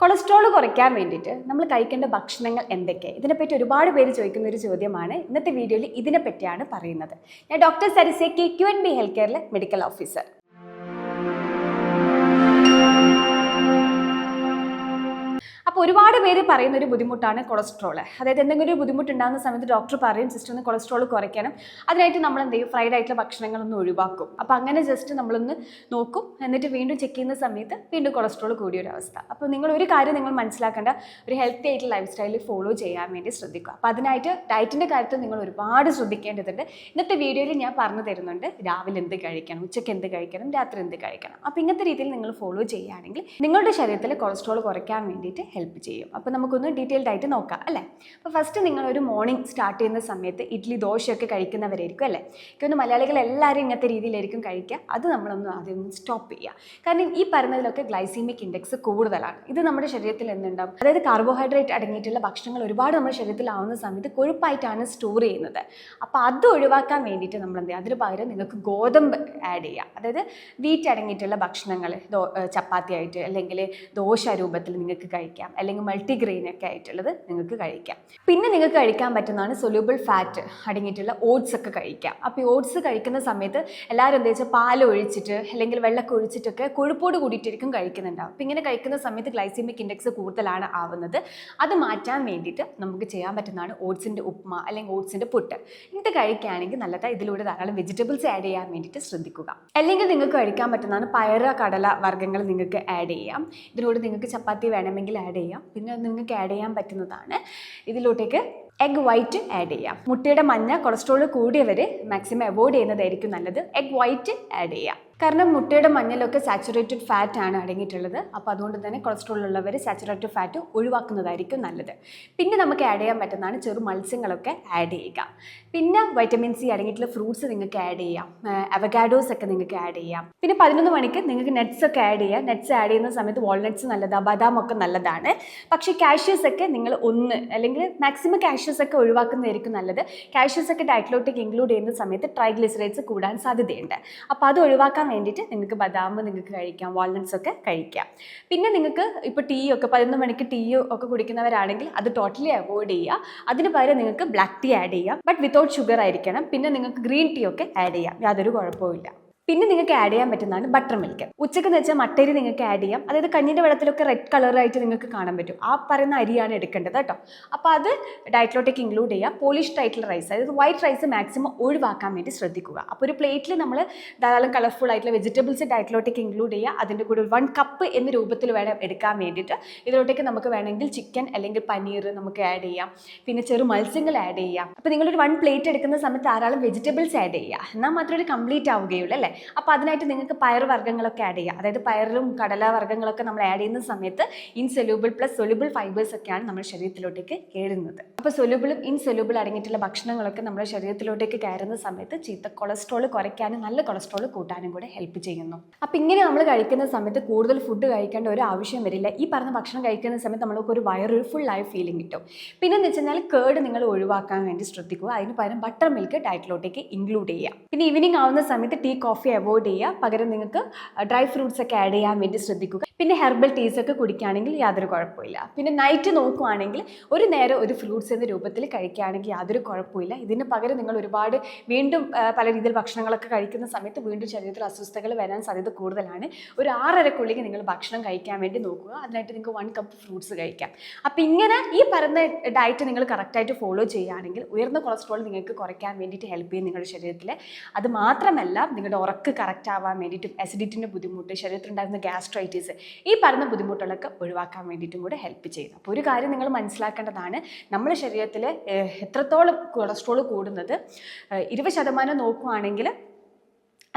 Cholesterol കുറയ്ക്കാൻ വേണ്ടിയിട്ട് നമ്മൾ കഴിക്കേണ്ട ഭക്ഷണങ്ങൾ എന്തൊക്കെ? ഇതിനെപ്പറ്റി ഒരുപാട് പേര് ചോദിക്കുന്ന ഒരു ചോദ്യമാണ്. ഇന്നത്തെ വീഡിയോയിൽ ഇതിനെപ്പറ്റിയാണ് പറയുന്നത്. ഞാൻ doctor Sarisa K QNB health കെയറിലെ മെഡിക്കൽ ഓഫീസർ. അപ്പോൾ ഒരുപാട് പേര് പറയുന്ന ഒരു ബുദ്ധിമുട്ടാണ് കൊളസ്ട്രോൾ. അതായത് എന്തെങ്കിലും ഒരു ബുദ്ധിമുട്ടുണ്ടാകുന്ന സമയത്ത് ഡോക്ടർ പറയും ജസ്റ്റ് ഒന്ന് കൊളസ്ട്രോൾ കുറയ്ക്കണം. അതിനായിട്ട് നമ്മൾ എന്ത് ചെയ്യും, ഫ്രൈഡ് ആയിട്ടുള്ള ഭക്ഷണങ്ങളൊന്നും ഒഴിവാക്കും. അപ്പോൾ അങ്ങനെ ജസ്റ്റ് നമ്മളൊന്ന് നോക്കും, എന്നിട്ട് വീണ്ടും ചെക്ക് ചെയ്യുന്ന സമയത്ത് വീണ്ടും കൊളസ്ട്രോൾ കൂടിയൊരവസ്ഥ. അപ്പോൾ നിങ്ങൾ ഒരു കാര്യം നിങ്ങൾ മനസ്സിലാക്കേണ്ട, ഒരു ഹെൽത്തി ആയിട്ടുള്ള ലൈഫ് സ്റ്റൈൽ ഫോളോ ചെയ്യാൻ വേണ്ടി ശ്രദ്ധിക്കുക. അപ്പോൾ അതിനായിട്ട് ഡയറ്റിൻ്റെ കാര്യത്തിൽ നിങ്ങൾ ഒരുപാട് ശ്രദ്ധിക്കേണ്ടതുണ്ട്. ഇന്നത്തെ വീഡിയോയിൽ ഞാൻ പറഞ്ഞു തരുന്നുണ്ട് രാവിലെ എന്ത് കഴിക്കണം, ഉച്ചയ്ക്ക് എന്ത് കഴിക്കണം, രാത്രി എന്ത് കഴിക്കണം. അപ്പോൾ ഇങ്ങനത്തെ രീതിയിൽ നിങ്ങൾ ഫോളോ ചെയ്യുകയാണെങ്കിൽ നിങ്ങളുടെ ശരീരത്തിൽ കൊളസ്ട്രോൾ കുറയ്ക്കാൻ വേണ്ടിയിട്ട് ഹെൽപ്പ് ചെയ്യും. അപ്പോൾ നമുക്കൊന്ന് ഡീറ്റെയിൽഡ് ആയിട്ട് നോക്കാം അല്ലേ. അപ്പോൾ ഫസ്റ്റ് നിങ്ങൾ ഒരു മോർണിംഗ് സ്റ്റാർട്ട് ചെയ്യുന്ന സമയത്ത് ഇഡ്ഡലി ദോശയൊക്കെ കഴിക്കുന്നവരായിരിക്കും അല്ലേ. എനിക്കൊന്ന് മലയാളികൾ എല്ലാവരും ഇങ്ങനത്തെ രീതിയിലായിരിക്കും കഴിക്കുക. അത് നമ്മളൊന്ന് ആദ്യം ഒന്ന് സ്റ്റോപ്പ് ചെയ്യുക. കാരണം ഈ പറയുന്നതിലൊക്കെ ഗ്ലൈസീമിക് ഇൻഡെക്സ് കൂടുതലാണ്. ഇത് നമ്മുടെ ശരീരത്തിൽ എന്തുണ്ടാവും, അതായത് കാർബോഹൈഡ്രേറ്റ് അടങ്ങിയിട്ടുള്ള ഭക്ഷണങ്ങൾ ഒരുപാട് നമ്മുടെ ശരീരത്തിലാവുന്ന സമയത്ത് കൊഴുപ്പായിട്ടാണ് സ്റ്റോർ ചെയ്യുന്നത്. അപ്പോൾ അത് ഒഴിവാക്കാൻ വേണ്ടിയിട്ട് നമ്മൾ എന്ത് ചെയ്യുക, അതിന് പകരം നിങ്ങൾക്ക് ഗോതമ്പ് ആഡ് ചെയ്യുക. അതായത് വീറ്റ് അടങ്ങിയിട്ടുള്ള ഭക്ഷണങ്ങൾ ചപ്പാത്തി ആയിട്ട് അല്ലെങ്കിൽ ദോശ രൂപത്തിൽ നിങ്ങൾക്ക് കഴിക്കാം, അല്ലെങ്കിൽ മൾട്ടിഗ്രെയിൻ ഒക്കെ ആയിട്ടുള്ളത് നിങ്ങൾക്ക് കഴിക്കാം. പിന്നെ നിങ്ങൾക്ക് കഴിക്കാൻ പറ്റുന്നതാണ് സൊല്യൂബിൾ ഫാറ്റ് അടങ്ങിയിട്ടുള്ള ഓട്സ് ഒക്കെ കഴിക്കാം. അപ്പോൾ ഈ ഓട്സ് കഴിക്കുന്ന സമയത്ത് എല്ലാവരും എന്താ വെച്ചാൽ പാൽ ഒഴിച്ചിട്ട് അല്ലെങ്കിൽ വെള്ളമൊക്കെ ഒഴിച്ചിട്ടൊക്കെ കൊഴുപ്പോട് കൂടിയിട്ടായിരിക്കും കഴിക്കുന്നുണ്ടാവും. അപ്പോൾ ഇങ്ങനെ കഴിക്കുന്ന സമയത്ത് ഗ്ലൈസീമിക് ഇൻഡെക്സ് കൂടുതലാണ് ആവുന്നത്. അത് മാറ്റാൻ വേണ്ടിയിട്ട് നമുക്ക് ചെയ്യാൻ പറ്റുന്നതാണ് ഓട്സിൻ്റെ ഉപ്മ അല്ലെങ്കിൽ ഓട്സിൻ്റെ പുട്ട്. ഇത് കഴിക്കുകയാണെങ്കിൽ നല്ലതാണ്. ഇതിലൂടെ ധാരാളം വെജിറ്റബിൾസ് ആഡ് ചെയ്യാൻ വേണ്ടിയിട്ട് ശ്രദ്ധിക്കുക. അല്ലെങ്കിൽ നിങ്ങൾക്ക് കഴിക്കാൻ പറ്റുന്നതാണ് പയറ്, കടല വർഗ്ഗങ്ങൾ നിങ്ങൾക്ക് ആഡ് ചെയ്യാം. ഇതിലൂടെ നിങ്ങൾക്ക് ചപ്പാത്തി വേണമെങ്കിൽ ആഡ് ചെയ്യാം. പിന്നെ നിങ്ങൾക്ക് ആഡ് ചെയ്യാൻ പറ്റുന്നതാണ് ഇതിലോട്ടേക്ക് എഗ് വൈറ്റ് ആഡ് ചെയ്യാം. മുട്ടയുടെ മഞ്ഞ കൊളസ്ട്രോൾ കൂടിയവർ മാക്സിമം അവോയ്ഡ് ചെയ്യുന്നതായിരിക്കും നല്ലത്. എഗ് വൈറ്റ് ആഡ് ചെയ്യാം. കാരണം മുട്ടയുടെ മഞ്ഞളിലൊക്കെ സാച്ചുറേറ്റഡ് ഫാറ്റ് ആണ് അടങ്ങിയിട്ടുള്ളത്. അപ്പോൾ അതുകൊണ്ട് തന്നെ കൊളസ്ട്രോൾ ഉള്ളവർ സാച്ചുറേറ്റഡ് ഫാറ്റ് ഒഴിവാക്കുന്നതായിരിക്കും നല്ലത്. പിന്നെ നമുക്ക് ആഡ് ചെയ്യാൻ പറ്റുന്നതാണ് ചെറു മത്സ്യങ്ങളൊക്കെ ആഡ് ചെയ്യുക. പിന്നെ വൈറ്റമിൻ സി അടങ്ങിയിട്ടുള്ള ഫ്രൂട്ട്സ് നിങ്ങൾക്ക് ആഡ് ചെയ്യാം. അവഗാഡോസ് ഒക്കെ നിങ്ങൾക്ക് ആഡ് ചെയ്യാം. പിന്നെ 11 മണിക്ക് നിങ്ങൾക്ക് നട്ട്സ് ഒക്കെ ആഡ് ചെയ്യാം. നട്ട്സ് ആഡ് ചെയ്യുന്ന സമയത്ത് വാൾനട്ട്സ് നല്ലതാണ്, ബദാം ഒക്കെ നല്ലതാണ്. പക്ഷേ കാഷ്യൂസ് ഒക്കെ നിങ്ങൾ അല്ലെങ്കിൽ മാക്സിമം കാഷ്യൂസ് ഒക്കെ ഒഴിവാക്കുന്നതായിരിക്കും നല്ലത്. കാഷ്യൂസ് ഒക്കെ ഡയറ്റിലോട്ടേക്ക് ഇൻക്ലൂഡ് ചെയ്യുന്ന സമയത്ത് ട്രൈഗ്ലിസറൈഡ്സ് കൂടാൻ സാധ്യതയുണ്ട്. അപ്പോൾ അത് ഒഴിവാക്കാൻ വേണ്ടിയിട്ട് നിങ്ങൾക്ക് ബദാം നിങ്ങൾക്ക് കഴിക്കാം, വാൾനട്ട്സ് ഒക്കെ കഴിക്കാം. പിന്നെ നിങ്ങൾക്ക് ഇപ്പോൾ ടീ ഒക്കെ 11 മണിക്ക് ടീ ഒക്കെ കുടിക്കുന്നവരാണെങ്കിൽ അത് ടോട്ടലി അവോയ്ഡ് ചെയ്യുക. അതിന് പകരം നിങ്ങൾക്ക് ബ്ലാക്ക് ടീ ആഡ് ചെയ്യാം, ബട്ട് വിത്തൗട്ട് ഷുഗർ ആയിരിക്കണം. പിന്നെ നിങ്ങൾക്ക് ഗ്രീൻ ടീ ഒക്കെ ആഡ് ചെയ്യാം, യാതൊരു കുഴപ്പമില്ല. പിന്നെ നിങ്ങൾക്ക് ആഡ് ചെയ്യാൻ പറ്റുന്നതാണ് ബട്ടർ മിൽക്ക്. ഉച്ചക്കെന്ന് വെച്ചാൽ മട്ടരി നിങ്ങൾക്ക് ആഡ് ചെയ്യാം. അതായത് കഞ്ഞിൻ്റെ വെള്ളത്തിലൊക്കെ റെഡ് കളറായിട്ട് നിങ്ങൾക്ക് കാണാൻ പറ്റും. ആ പറയുന്ന അരിയാണ് എടുക്കേണ്ടത് കേട്ടോ. അപ്പോൾ അത് ഡയറ്റിലോട്ടേക്ക് ഇൻക്ലൂഡ് ചെയ്യുക. പോളിഷ്ഡ് ആയിട്ടുള്ള റൈസ്, അതായത് വൈറ്റ് റൈസ് മാക്സിമം ഒഴിവാക്കാൻ വേണ്ടി ശ്രദ്ധിക്കുക. അപ്പോൾ ഒരു പ്ലേറ്റിൽ നമ്മൾ ധാരാളം കളർഫുൾ ആയിട്ടുള്ള വെജിറ്റബിൾസ് ഡയറ്റിലോട്ടേക്ക് ഇൻക്ലൂഡ് ചെയ്യുക. അതിൻ്റെ കൂടെ 1 കപ്പ് എന്ന രൂപത്തിൽ വേണം എടുക്കാൻ വേണ്ടിയിട്ട്. ഇതിലോട്ടേക്ക് നമുക്ക് വേണമെങ്കിൽ ചിക്കൻ അല്ലെങ്കിൽ പനീർ നമുക്ക് ആഡ് ചെയ്യാം. പിന്നെ ചെറു മത്സ്യങ്ങൾ ആഡ് ചെയ്യാം. അപ്പോൾ നിങ്ങളൊരു 1 പ്ലേറ്റ് എടുക്കുന്ന സമയത്ത് ധാരാളം വെജിറ്റബിൾസ് ആഡ് ചെയ്യുക. എന്നാൽ മാത്രമേ ഒരു കംപ്ലീറ്റ് ആവുകയുള്ളൂ അല്ലേ. അപ്പോൾ അതിനായിട്ട് നിങ്ങൾക്ക് പയർ വർഗ്ഗങ്ങളൊക്കെ ആഡ് ചെയ്യുക. അതായത് പയറിലും കടല വർഗ്ഗങ്ങളൊക്കെ നമ്മൾ ആഡ് ചെയ്യുന്ന സമയത്ത് ഇൻസൊല്യൂബിൾ പ്ലസ് സൊല്യൂബിൾ ഫൈബേഴ്സ് ഒക്കെയാണ് നമ്മുടെ ശരീരത്തിലോട്ടേക്ക് കയറുന്നത്. അപ്പോൾ സൊല്യൂബിളും ഇൻസൊല്യൂബിൾ അടങ്ങിയിട്ടുള്ള ഭക്ഷണങ്ങളൊക്കെ നമ്മുടെ ശരീരത്തിലോട്ടേക്ക് കയറുന്ന സമയത്ത് ചീത്ത കൊളസ്ട്രോൾ കുറയ്ക്കാനും നല്ല കൊളസ്ട്രോൾ കൂട്ടാനും കൂടെ ഹെൽപ്പ് ചെയ്യുന്നു. അപ്പോൾ ഇങ്ങനെ നമ്മൾ കഴിക്കുന്ന സമയത്ത് കൂടുതൽ ഫുഡ് കഴിക്കേണ്ട ഒരു ആവശ്യം വരില്ല. ഈ പറഞ്ഞ ഭക്ഷണം കഴിക്കുന്ന സമയത്ത് നമ്മൾക്ക് ഒരു വയറൊരു ഫുൾ ആയ ഫീലിംഗ് കിട്ടും. പിന്നെ എന്ന് വെച്ച് കഴിഞ്ഞാൽ കേർഡ് നിങ്ങൾ ഒഴിവാക്കാൻ വേണ്ടി ശ്രദ്ധിക്കുക. അതിന് പകരം ബട്ടർ മിൽക്ക് ഡയറ്റിലോട്ടേക്ക് ഇൻക്ലൂഡ് ചെയ്യുക. പിന്നെ ഈവനിങ് ആവുന്ന സമയത്ത് ടീ, കോഫി അവോയ്ഡ് ചെയ്യുക. പകരം നിങ്ങൾക്ക് ഡ്രൈ ഫ്രൂട്ട്സ് ഒക്കെ ആഡ് ചെയ്യാൻ വേണ്ടി ശ്രദ്ധിക്കുക. പിന്നെ ഹെർബൽ ടീസ് ഒക്കെ കുടിക്കുകയാണെങ്കിൽ യാതൊരു കുഴപ്പമില്ല. പിന്നെ നൈറ്റ് നോക്കുകയാണെങ്കിൽ ഒരു നേരം ഒരു ഫ്രൂട്ട്സ് എന്ന രൂപത്തിൽ കഴിക്കുകയാണെങ്കിൽ യാതൊരു കുഴപ്പമില്ല. ഇതിന് പകരം നിങ്ങൾ ഒരുപാട് വീണ്ടും പല രീതിയിൽ ഭക്ഷണങ്ങളൊക്കെ കഴിക്കുന്ന സമയത്ത് വീണ്ടും ശരീരത്തിൽ അസ്വസ്ഥതകൾ വരാൻ സാധ്യത കൂടുതലാണ്. ഒരു 6:30 നിങ്ങൾ ഭക്ഷണം കഴിക്കാൻ വേണ്ടി നോക്കുക. അതിനായിട്ട് നിങ്ങൾക്ക് 1 കപ്പ് ഫ്രൂട്ട്സ് കഴിക്കാം. അപ്പോൾ ഇങ്ങനെ ഈ പറയുന്ന ഡയറ്റ് നിങ്ങൾ കറക്റ്റായിട്ട് ഫോളോ ചെയ്യുകയാണെങ്കിൽ ഉയർന്ന കൊളസ്ട്രോൾ നിങ്ങൾക്ക് കുറയ്ക്കാൻ വേണ്ടിയിട്ട് ഹെൽപ്പ് ചെയ്യും നിങ്ങളുടെ ശരീരത്തിൽ. അത് മാത്രമല്ല നിങ്ങളുടെ ഉറക്ക് കറക്റ്റ് ആവാൻ വേണ്ടിയിട്ടും അസിഡിറ്റിൻ്റെ ബുദ്ധിമുട്ട്, ശരീരത്തിലുണ്ടാകുന്ന ഗ്യാസ്ട്രൈറ്റിസ്, ഈ പറഞ്ഞ ബുദ്ധിമുട്ടുകളൊക്കെ ഒഴിവാക്കാൻ വേണ്ടിയിട്ടും കൂടെ ഹെൽപ്പ് ചെയ്യുന്നു. അപ്പോൾ ഒരു കാര്യം നിങ്ങൾ മനസ്സിലാക്കേണ്ടതാണ്, നമ്മുടെ ശരീരത്തിൽ എത്രത്തോളം കൊളസ്ട്രോൾ കൂടുന്നത് 20% നോക്കുകയാണെങ്കിൽ,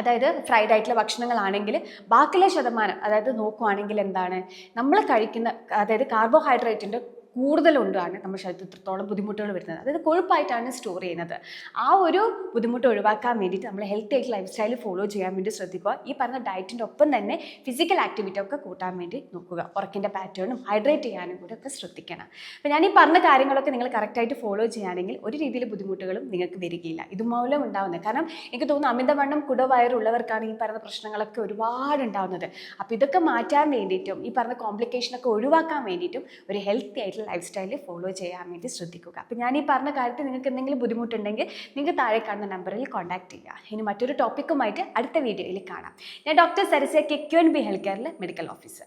അതായത് ഫ്രൈഡ് ആയിട്ടുള്ള ഭക്ഷണങ്ങളാണെങ്കിൽ ബാക്കിയുള്ള ശതമാനം അതായത് നോക്കുകയാണെങ്കിൽ എന്താണ് നമ്മൾ കഴിക്കുന്ന, അതായത് കാർബോഹൈഡ്രേറ്റിൻ്റെ കൂടുതലുണ്ടാണ് നമ്മുടെ ശരീരത്തിൽ ഇത്രത്തോളം ബുദ്ധിമുട്ടുകൾ വരുന്നത്. അതായത് കൊഴുപ്പായിട്ടാണ് സ്റ്റോർ ചെയ്യുന്നത്. ആ ഒരു ബുദ്ധിമുട്ട് ഒഴിവാക്കാൻ വേണ്ടിയിട്ട് നമ്മൾ ഹെൽത്തി ആയിട്ട് ലൈഫ് സ്റ്റൈൽ ഫോളോ ചെയ്യാൻ വേണ്ടി ശ്രദ്ധിക്കുക. ഈ പറഞ്ഞ ഡയറ്റിൻ്റെ ഒപ്പം തന്നെ ഫിസിക്കൽ ആക്ടിവിറ്റി ഒക്കെ കൂട്ടാൻ വേണ്ടി നോക്കുക. ഉറക്കിൻ്റെ പാറ്റേണും ഹൈഡ്രേറ്റ് ചെയ്യാനും കൂടെ ഒക്കെ ശ്രദ്ധിക്കണം. അപ്പോൾ ഞാൻ ഈ പറഞ്ഞ കാര്യങ്ങളൊക്കെ നിങ്ങൾ കറക്റ്റായിട്ട് ഫോളോ ചെയ്യുകയാണെങ്കിൽ ഒരു രീതിയിൽ ബുദ്ധിമുട്ടുകളും നിങ്ങൾക്ക് വരികയില്ല. ഇതുമൂലം ഉണ്ടാവുന്നത്. കാരണം എനിക്ക് തോന്നുന്നു അമിതവണ്ണം കുടവയറുള്ളവർക്കാണ് ഈ പറഞ്ഞ പ്രശ്നങ്ങളൊക്കെ ഒരുപാട് ഉണ്ടാവുന്നത്. അപ്പോൾ ഇതൊക്കെ മാറ്റാൻ വേണ്ടിയിട്ടും ഈ പറഞ്ഞ കോംപ്ലിക്കേഷനൊക്കെ ഒഴിവാക്കാൻ വേണ്ടിയിട്ടും ഒരു ഹെൽത്തി ആയിട്ടുള്ള ലൈഫ് സ്റ്റൈൽ ഫോളോ ചെയ്യാൻ വേണ്ടി ശ്രദ്ധിക്കുക. അപ്പോൾ ഞാൻ ഈ പറഞ്ഞ കാര്യത്തിൽ നിങ്ങൾക്ക് എന്തെങ്കിലും ബുദ്ധിമുട്ടുണ്ടെങ്കിൽ നിങ്ങൾക്ക് താഴെ കാണുന്ന നമ്പറിൽ കോൺടാക്ട് ചെയ്യുക. ഇനി മറ്റൊരു ടോപ്പിക്കുമായിട്ട് അടുത്ത വീഡിയോയിൽ കാണാം. ഞാൻ ഡോക്ടർ സരസ്യ KQNB ഹെൽത്ത് കെയറിലെ മെഡിക്കൽ ഓഫീസർ.